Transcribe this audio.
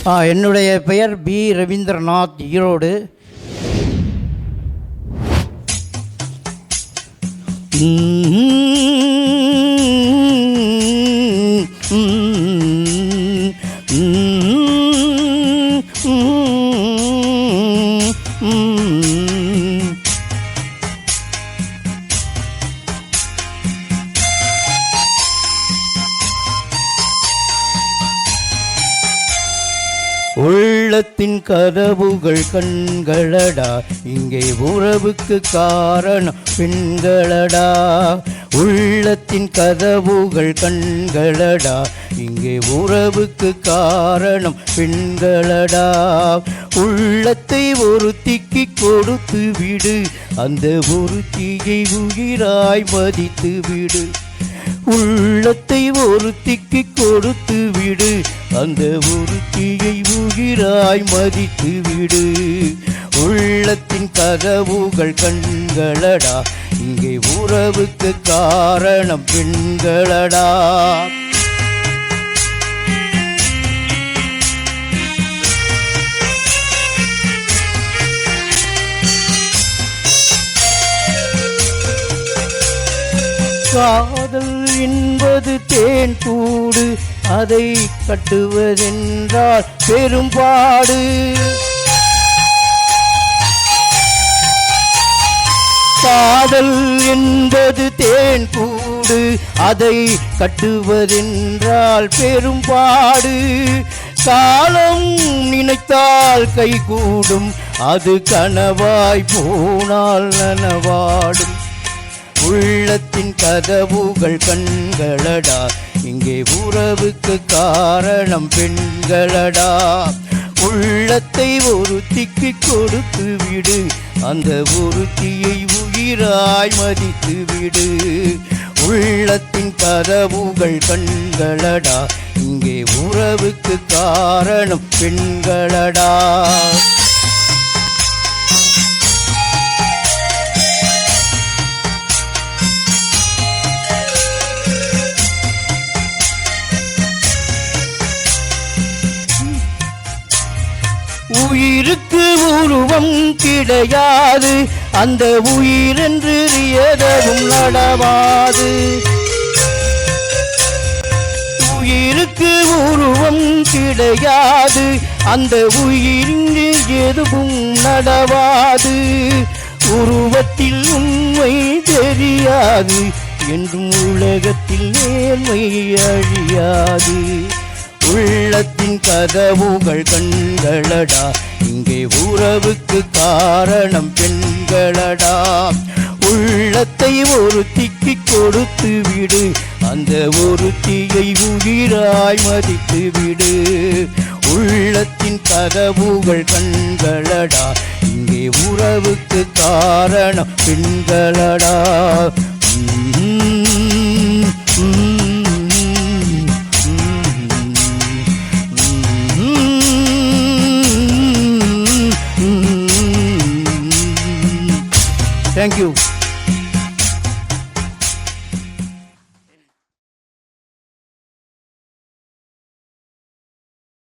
என்னுடைய பெயர் பி ரவீந்திரநாத், ஈரோடு. உள்ளத்தின் கதவுகள் கண்களடா, இங்கே உறவுக்கு காரணம் பெண்களடா. உள்ளத்தின் கதவுகள் கண்களடா, இங்கே உறவுக்கு காரணம் பெண்களடா. உள்ளத்தை ஒருத்திக்கு கொடுத்து விடு, அந்த ஒருத்தியை உயிராய் மதித்து விடு. உள்ளத்தை ஒருத்திக்கு கொடுத்து விடு, அந்த ஒருத்தியை உயிராய் மதித்து விடு. உள்ளத்தின் கதவுகள் கண்களடா, இங்கே உறவுக்கு காரணம் பெண்களடா. காதல் என்பது தேன் கூடு, அதை கட்டுவதென்றால் பெரும்பாடு. காதல் என்பது தேன் கூடு, அதை கட்டுவதென்றால் பெரும்பாடு. காலம் நினைத்தால் கைகூடும், அது கனவாய் போனால் நனவாடும். உள்ளத்தின் கதவுகள் கண்களடா, இங்கே உறவுக்கு காரணம் பெண்களடா. உள்ளத்தை ஒருத்திக்கு கொடுத்து விடு, அந்த ஒருத்தியை உயிராய் மதித்து விடு. உள்ளத்தின் கதவுகள் கண்களடா, இங்கே உறவுக்கு காரணம் பெண்களடா. உயிருக்கு உருவம் கிடையாது, அந்த உயிரென்று எதுவும் நடவாது. உயிருக்கு உருவம் கிடையாது, அந்த உயிரின்று எதுவும் நடவாது. உருவத்தில் உண்மை தெரியாது, என்றும் உலகத்தில் நேர்மை அழியாது. உள்ளத்தின் கதவுகள் கண்களடா, இங்கே உறவுக்கு காரணம் பெண்களடா. உள்ளத்தை ஒருத்திக்கு கொடுத்து விடு, அந்த ஒருத்தியை உயிராய் மதித்து விடு. உள்ளத்தின் கதவுகள் கண்களடா, இங்கே உறவுக்கு காரணம் பெண்களடா. Thank you.